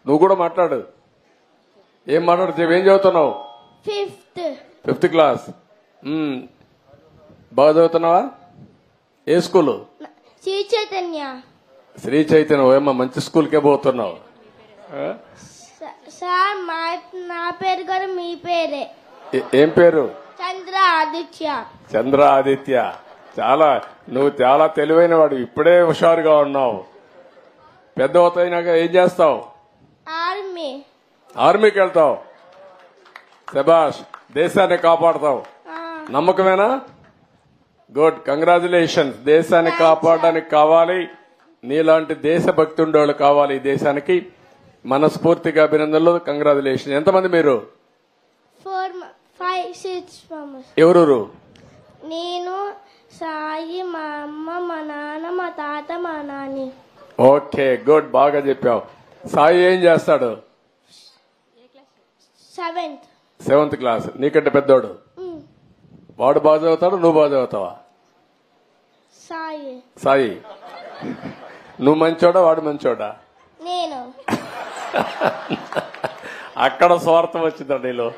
నువ్వు కూడా మాట్లాడు. ఏం మాట్లాడుతావు? ఏం చదువుతున్నావు? Fifth class. బాగా చదువుతున్నావా? ఏ స్కూలు? శ్రీ చైతన్య. శ్రీ చైతన్య. ఏమో మంచి స్కూల్కే పోతున్నావు. సార్ నా పేరు కూడా మీ పేరే. ఏం పేరు? చంద్ర ఆదిత్య. చంద్ర ఆదిత్య. నువ్వు చాలా తెలివైన వాడు. ఇప్పుడే హుషారుగా ఉన్నావు. పెద్ద అవుతాయినాక ఏం చేస్తావు? ఆర్మీకి వెళ్తావు. శభాష్. దేశాన్ని కాపాడతావు. నమ్మకమేనా? గుడ్. కంగ్రాచులేషన్స్. దేశాన్ని కాపాడడానికి కావాలి, నీలాంటి దేశభక్తి ఉండేవాళ్ళు కావాలి ఈ దేశానికి. మనస్ఫూర్తిగా అభినందనలు. కంగ్రాచులేషన్. ఎంతమంది మీరు? 4, 5, 6 ఎవరు? నేను, సాయి, మా అమ్మ, మా నాన్న, మా తాత, మా నాని. Okay, good. బాగా చెప్పావు. సాయి ఏం చేస్తాడు? 7th class. నీకంటే పెద్దోడు. వాడు బాగా చదువుతాడు, నువ్వు బాగా చదువుతావా? సాయి. నువ్వు మంచోడా, వాడు మంచోడా? నేను. అక్కడ స్వార్థం వచ్చిందండి నీలో.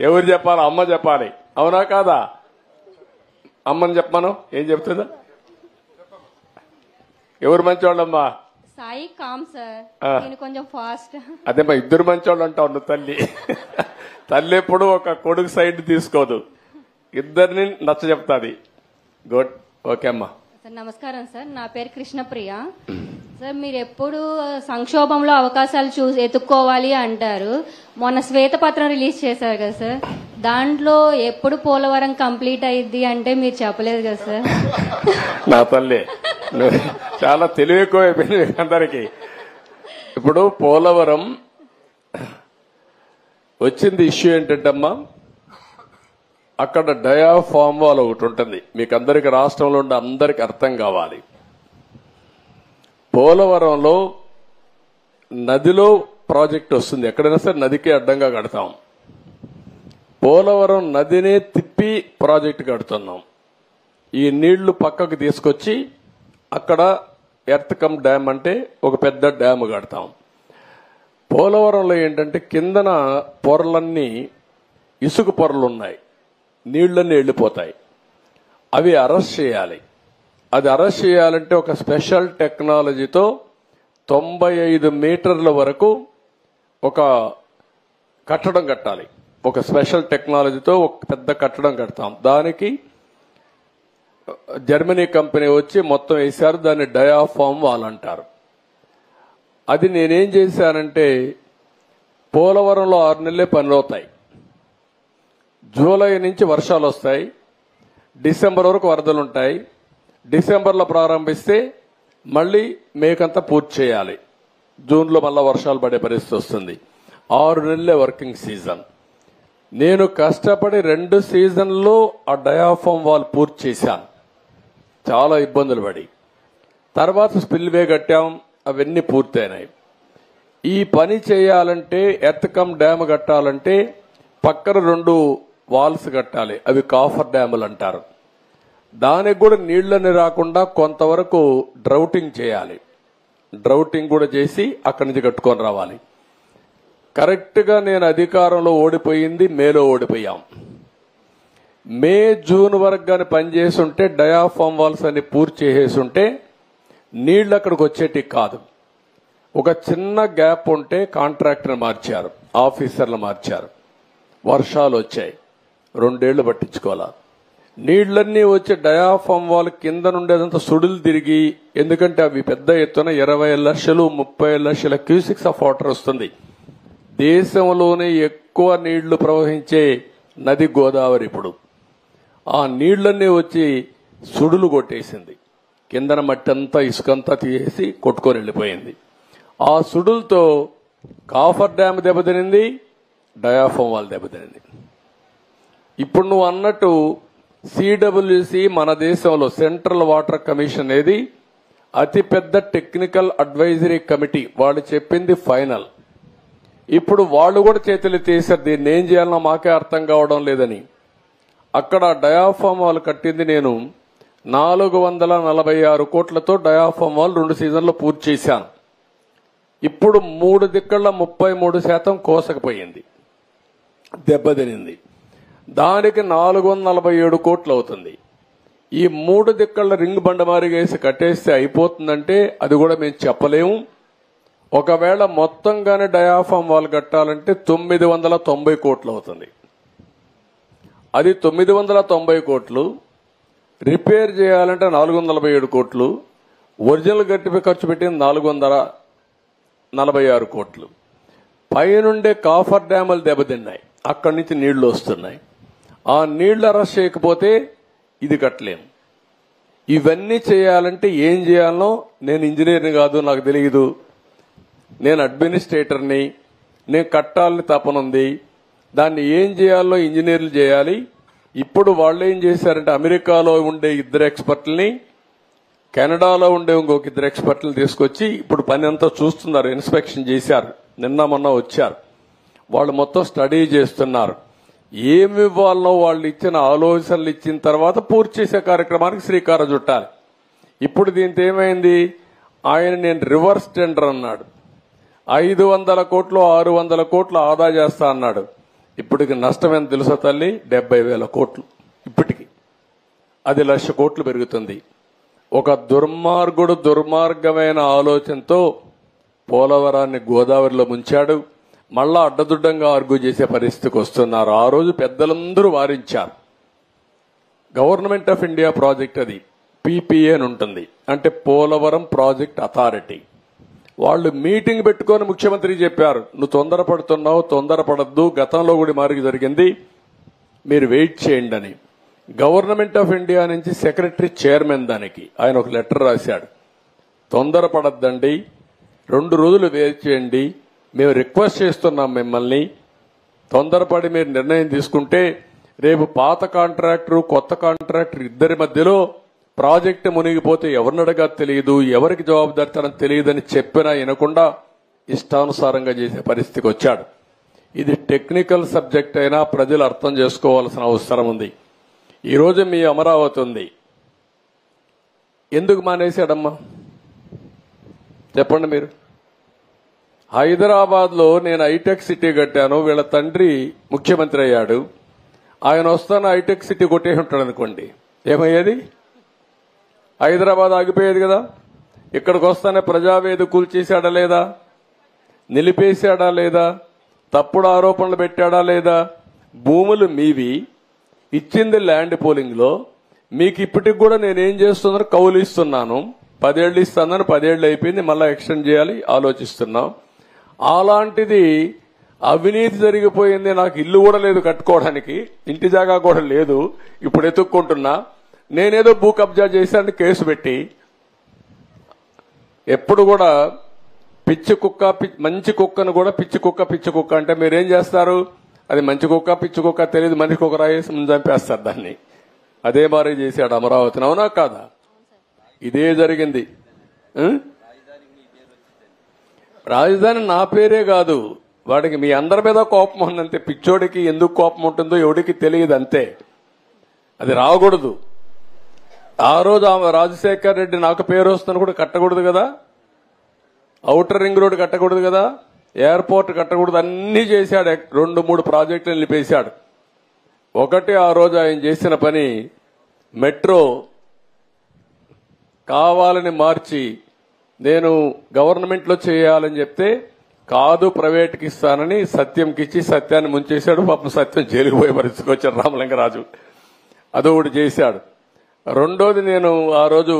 ఎవరు చెప్పాలి? అమ్మ చెప్పాలి. అవునా కాదా? అమ్మని చెప్పాను. ఏం చెప్తుందా? ఎవరు మంచోళ్ళమ్మా? Sai com sir. నేను కొంచెం ఫాస్ట్. అదేమ్మా, ఇద్దరు మంచోళ్ళు అంటావు నువ్వు. తల్లి ఎప్పుడు ఒక కొడుకు సైడ్ తీసుకోదు, ఇద్దరిని నచ్చ చెప్తాది. గుడ్. ఓకే అమ్మా. సార్ నమస్కారం సార్. నా పేరు కృష్ణప్రియ. సార్ మీరు ఎప్పుడు సంక్షోభంలో అవకాశాలు ఎత్తుక్కోవాలి అంటారు. మొన్న శ్వేతపత్రం రిలీజ్ చేశారు కదా సార్, దాంట్లో ఎప్పుడు పోలవరం కంప్లీట్ అయ్యిద్ది అంటే మీరు చెప్పలేదు కదా సార్. నా తల్లి చాలా తెలివి ఎక్కువ అయిపోయింది అందరికి. ఇప్పుడు పోలవరం వచ్చింది ఇష్యూ ఏంటంటమ్మా, అక్కడ డయాఫామ్ వాల్ ఒకటి ఉంటుంది. మీకు అందరికి, రాష్ట్రంలో ఉండే అందరికి అర్థం కావాలి. పోలవరంలో నదిలో ప్రాజెక్ట్ వస్తుంది. ఎక్కడైనా సరే నదికి అడ్డంగా కడతాం. పోలవరం నదినే తిప్పి ప్రాజెక్ట్ కడుతున్నాం. ఈ నీళ్లు పక్కకు తీసుకొచ్చి అక్కడ ఎర్త్ కమ్ డ్యామ్ అంటే ఒక పెద్ద డ్యామ్ కడతాం. పోలవరంలో ఏంటంటే కిందన పొరలన్నీ ఇసుక పొరలు ఉన్నాయి, నీళ్లన్నీ వెళ్లిపోతాయి. అవి అరెస్ట్ చేయాలి. అది అరెస్ట్ చేయాలంటే ఒక స్పెషల్ టెక్నాలజీతో 95 మీటర్ల వరకు ఒక కట్టడం కట్టాలి. ఒక స్పెషల్ టెక్నాలజీతో ఒక పెద్ద కట్టడం కడతాం. దానికి జర్మనీ కంపెనీ వచ్చి మొత్తం వేశారు. దాన్ని డయాఫామ్ వాల్ అంటారు. అది నేనేం చేశానంటే, పోలవరంలో 6 నెలలే పనులు అవుతాయి. జూలై నుంచి వర్షాలు వస్తాయి, డిసెంబర్ వరకు వరదలుంటాయి. డిసెంబర్లో ప్రారంభిస్తే మళ్లీ మేకంతా పూర్తి చేయాలి. జూన్లో మళ్ళా వర్షాలు పడే పరిస్థితి వస్తుంది. 6 నెలలే వర్కింగ్ సీజన్. నేను కష్టపడి 2 సీజన్లో ఆ డయాఫామ్ వాల్ పూర్తి చేశాను. చాలా ఇబ్బందులు పడి తర్వాత స్పిల్వే కట్టాం, అవన్నీ పూర్తయినాయి. ఈ పని చేయాలంటే ఎర్త్ కమ్ డ్యామ్ కట్టాలంటే పక్కన 2 వాల్స్ కట్టాలి. అవి కాఫర్ డ్యాములు అంటారు. దానికి కూడా నీళ్లని రాకుండా కొంతవరకు డ్రౌటింగ్ చేయాలి. డ్రౌటింగ్ కూడా చేసి అక్కడి నుంచి కట్టుకొని రావాలి. కరెక్ట్ గా నేను అధికారంలో ఓడిపోయింది మేలో ఓడిపోయాం. మే జూన్ వరకు గాని పనిచేసి ఉంటే, డయాఫామ్ వాల్స్ అని పూర్తి చేసేసి ఉంటే నీళ్లు అక్కడికి వచ్చేటి కాదు. ఒక చిన్న గ్యాప్ ఉంటే కాంట్రాక్టర్ మార్చారు, ఆఫీసర్లు మార్చారు. వర్షాలు వచ్చాయి, 2 ఏళ్లు పట్టించుకోవాలా. నీళ్లన్నీ వచ్చి డయాఫామ్ వాల్ కింద నుండేదంతా సుడులు తిరిగి, ఎందుకంటే అవి పెద్ద ఎత్తున 20 లక్షలు 30 లక్షల క్యూసిక్స్ ఆఫ్ వాటర్ వస్తుంది. దేశంలోనే ఎక్కువ నీళ్లు ప్రవహించే నది గోదావరి. ఇప్పుడు ఆ నీళ్లన్నీ వచ్చి సుడులు కొట్టేసింది. కిందన మట్టి అంతా ఇసుకంతా తీసేసి కొట్టుకొని వెళ్ళిపోయింది. ఆ సుడులతో కాఫర్ డ్యామ్ దెబ్బతినింది, డయాఫామ్ వాల్ దెబ్బతినింది. ఇప్పుడు నువ్వు అన్నట్టు సిడబ్ల్యూసి మన దేశంలో సెంట్రల్ వాటర్ కమిషన్ ఏది అతిపెద్ద టెక్నికల్ అడ్వైజరీ కమిటీ, వాళ్ళు చెప్పింది ఫైనల్. ఇప్పుడు వాళ్ళు కూడా చేతులు తీశారు. దీన్ని ఏం చేయాలన్నా మాకే అర్థం కావడం లేదని. అక్కడ డయాఫామ్ వాల్ కట్టింది నేను 446 కోట్లతో డయాఫామ్ వాల్ 2 సీజన్లో పూర్తి చేశాను. ఇప్పుడు 3 దిక్కల 33% కోసకపోయింది, దెబ్బతినింది. దానికి 447 కోట్లు అవుతుంది. ఈ 3 దిక్కల రింగ్ బండమారిగా వేసి కట్టేస్తే అయిపోతుందంటే అది కూడా మేము చెప్పలేము. ఒకవేళ మొత్తంగానే డయాఫామ్ వాల్ కట్టాలంటే 990 కోట్లు అవుతుంది. అది 990 కోట్లు. రిపేర్ చేయాలంటే 447 కోట్లు. ఒరిజినల్ గట్టిపై ఖర్చు పెట్టింది 446 కోట్లు. పైనుండే కాఫర్ డ్యాములు దెబ్బతిన్నాయి, అక్కడి నుంచి నీళ్లు వస్తున్నాయి. ఆ నీళ్లు అరెస్ట్ చేయకపోతే ఇది కట్టలేము. ఇవన్నీ చేయాలంటే ఏం చేయాలనో నేను ఇంజనీర్ని కాదు, నాకు తెలియదు. నేను అడ్మినిస్ట్రేటర్ని, నేను కట్టాలని తపనుంది. దాన్ని ఏం చేయాలో ఇంజనీర్లు చేయాలి. ఇప్పుడు వాళ్ళు ఏం చేశారంటే అమెరికాలో ఉండే 2 ఎక్స్పర్ట్లని, కెనడాలో ఉండే ఇంకొక 2 ఎక్స్పర్ట్లను తీసుకొచ్చి ఇప్పుడు పని అంతా చూస్తున్నారు. ఇన్స్పెక్షన్ చేశారు, నిన్న మొన్న వచ్చారు. వాళ్ళు మొత్తం స్టడీ చేస్తున్నారు. ఏమి ఇవ్వాలనో వాళ్ళు ఇచ్చిన ఆలోచనలు ఇచ్చిన తర్వాత పూర్తి చేసే కార్యక్రమానికి శ్రీకారం చుట్టాలి. ఇప్పుడు దీంతో ఏమైంది, నేను రివర్స్ టెండర్ అన్నాడు. 500 కోట్లు 600 కోట్లు ఆదా చేస్తా అన్నాడు. ఇప్పటికి నష్టం ఎంత తెలుసా తల్లి, 70,000 కోట్లు. ఇప్పటికి అది 1,00,000 కోట్లు పెరుగుతుంది. ఒక దుర్మార్గమైన ఆలోచనతో పోలవరాన్ని గోదావరిలో ముంచాడు. మళ్ళా అడ్డదుడ్డంగా ఆర్గ్యూ చేసే పరిస్థితికి వస్తున్నారు. ఆ రోజు పెద్దలందరూ వారించారు. గవర్నమెంట్ ఆఫ్ ఇండియా ప్రాజెక్ట్ అది, పీపీఏ అని ఉంటుంది, అంటే పోలవరం ప్రాజెక్ట్ అథారిటీ. వాళ్ళు మీటింగ్ పెట్టుకొని ముఖ్యమంత్రి చెప్పారు, నువ్వు తొందరపడుతున్నావు, తొందరపడద్దు, గతంలో కూడా మార్పు జరిగింది, మీరు వెయిట్ చేయండి అని. గవర్నమెంట్ ఆఫ్ ఇండియా నుంచి సెక్రటరీ చైర్మన్ దానికి ఆయన ఒక లెటర్ రాశాడు, తొందరపడద్దండి, 2 రోజులు వెయిట్ చేయండి, మేము రిక్వెస్ట్ చేస్తున్నాం మిమ్మల్ని. తొందరపడి మీరు నిర్ణయం తీసుకుంటే రేపు పాత కాంట్రాక్టర్ కొత్త కాంట్రాక్టర్ ఇద్దరి మధ్యలో ప్రాజెక్టు మునిగిపోతే ఎవరిని అడగా తెలియదు, ఎవరికి జవాబుదారితనం తెలియదని చెప్పినా వినకుండా ఇష్టానుసారంగా చేసే పరిస్థితికి వచ్చాడు. ఇది టెక్నికల్ సబ్జెక్ట్ అయినా ప్రజలు అర్థం చేసుకోవాల్సిన అవసరం ఉంది. ఈరోజు మీ అమరావతి ఉంది, ఎందుకు మానేశాడమ్మా చెప్పండి మీరు? హైదరాబాద్ లో నేను హైటెక్ సిటీ కట్టాను, వీళ్ళ తండ్రి ముఖ్యమంత్రి అయ్యాడు, ఆయన వస్తాను హైటెక్ సిటీ కొట్టేసి ఉంటాడు అనుకోండి, ఏమయ్యేది? హైదరాబాద్ ఆగిపోయేది కదా. ఇక్కడికి వస్తానే ప్రజావేది కూల్చేశాడా లేదా, నిలిపేశాడా లేదా, తప్పుడు ఆరోపణలు పెట్టాడా లేదా? భూములు మీవి, ఇచ్చింది ల్యాండ్ పోలింగ్ లో. మీకు ఇప్పటికి కూడా నేనేం చేస్తున్నాను, కౌలు ఇస్తున్నాను, 10 ఏళ్ళు ఇస్తానని 10 ఏళ్ళు అయిపోయింది, మళ్ళా ఎక్స్టెండ్ చేయాలి ఆలోచిస్తున్నాం. అలాంటిది అవినీతి జరిగిపోయింది, నాకు ఇల్లు కూడా లేదు కట్టుకోవడానికి, ఇంటి జాగా కూడా లేదు, ఇప్పుడు ఎత్తుక్కుంటున్నా, నేనేదో భూ కబ్జా చేశానని కేసు పెట్టి. ఎప్పుడు కూడా పిచ్చి కుక్క మంచి కుక్కను కూడా పిచ్చి కుక్క అంటే మీరేం చేస్తారు, అది మంచి కుక్క పిచ్చి కుక్క తెలియదు, మనిషి కుక్క రాయేసి ముందు చంపేస్తారు దాన్ని. అదే మరి చేశాడు అమరావతిని, అవునా కాదా? ఇదే జరిగింది. రాజధాని నా పేరే కాదు, వాడికి మీ అందరి మీద కోపం ఉందంతే. పిచ్చోడికి ఎందుకు కోపం ఉంటుందో ఎవడికి తెలియదు అంతే, అది రాకూడదు. ఆ రోజు రాజశేఖర్ రెడ్డి నాకు పేరు వస్తుందని కూడా కట్టకూడదు కదా, ఔటర్ రింగ్ రోడ్ కట్టకూడదు కదా, ఎయిర్పోర్ట్ కట్టకూడదు, అన్ని చేశాడు. 2-3 ప్రాజెక్టులు నిలిపేశాడు. ఒకటి ఆ రోజు ఆయన చేసిన పని, మెట్రో కావాలని మార్చి నేను గవర్నమెంట్ లో చేయాలని చెప్తే కాదు ప్రైవేట్కి ఇస్తానని సత్యంకి ఇచ్చి సత్యాన్ని ముంచేశాడు. పాపం సత్యం జైలుకు పోయే పరిస్థితికి వచ్చాడు రామలింగరాజు, అదొకటి చేశాడు. రెండోది, నేను ఆ రోజు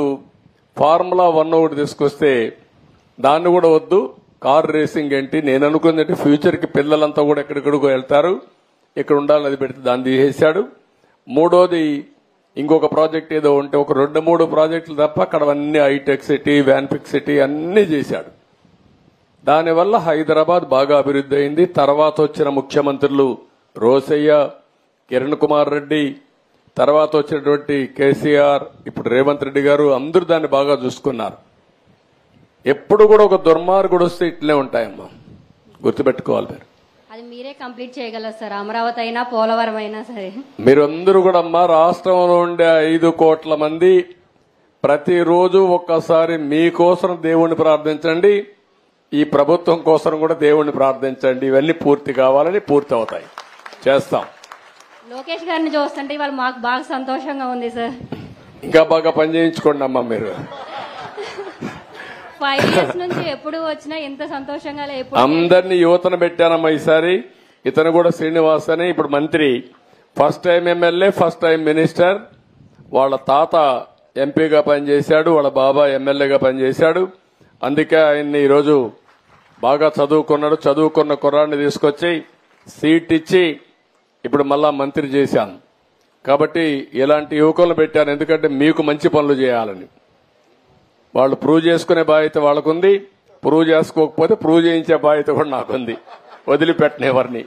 ఫార్ములా 1 ఒకటి తీసుకొస్తే దాన్ని కూడా వద్దు, కార్ రేసింగ్ ఏంటి, నేను అనుకుంది అంటే ఫ్యూచర్ కి పిల్లలంతా కూడా ఎక్కడెక్కడికో వెళ్తారు, ఇక్కడ ఉండాలని అది పెడితే దాన్ని తీసేశాడు. మూడోది, ఇంకొక ప్రాజెక్ట్ ఏదో ఉంటే ఒక 2-3 ప్రాజెక్టులు తప్ప అక్కడ అన్ని హైటెక్ సిటీ, వ్యాన్పిక్ సిటీ అన్ని చేశాడు. దానివల్ల హైదరాబాద్ బాగా అభివృద్ధి అయింది. తర్వాత వచ్చిన ముఖ్యమంత్రులు రోసయ్య, కిరణ్ కుమార్ రెడ్డి, తర్వాత వచ్చినటువంటి కేసీఆర్, ఇప్పుడు రేవంత్ రెడ్డి గారు, అందరూ దాన్ని బాగా చూసుకున్నారు. ఎప్పుడు కూడా ఒక దుర్మార్గుడు వస్తే ఇట్లే ఉంటాయమ్మా, గుర్తుపెట్టుకోవాలి మీరు. అది మీరే కంప్లీట్ చేయగలరు సార్, అమరావతి అయినా పోలవరం అయినా సరే. మీరందరూ కూడా అమ్మా, రాష్ట్రంలో ఉండే 5 కోట్ల మంది ప్రతిరోజు ఒక్కసారి మీకోసం దేవుణ్ణి ప్రార్థించండి. ఈ ప్రభుత్వం కోసం కూడా దేవుణ్ణి ప్రార్థించండి. ఇవన్నీ పూర్తి కావాలని పూర్తి అవుతాయి, చేస్తాం. లోకేష్ గారిని చూస్తుంటే ఇవాళ మాకు బాగా సంతోషంగా ఉంది సార్. ఇంకా బాగా పని చేయించుకోండి అమ్మా మీరు. 5 years నుంచి ఎప్పుడు వచ్చినా ఇంత సంతోషంగా ఎప్పుడు అందరినీ యువతను పెట్టానమ్మా ఈసారి. ఇతను కూడా శ్రీనివాస్ అని ఇప్పుడు మంత్రి, first time MLA, first time minister. వాళ్ళ తాత ఎంపీగా పనిచేశాడు, వాళ్ళ బాబా ఎమ్మెల్యేగా పనిచేశాడు. అందుకే ఆయన్ని ఈరోజు బాగా చదువుకున్నాడు. చదువుకున్న కుర్రాన్ని తీసుకొచ్చి సీట్ ఇచ్చి ఇప్పుడు మళ్ళా మంత్రి చేశాను. కాబట్టి ఇలాంటి యువకులను పెట్టాను, ఎందుకంటే మీకు మంచి పనులు చేయాలని. వాళ్ళు ప్రూవ్ చేసుకునే బాధ్యత వాళ్ళకుంది, ప్రూవ్ చేసుకోకపోతే ప్రూవ్ చేయించే బాధ్యత కూడా నాకుంది. వదిలిపెట్టనేవారిని.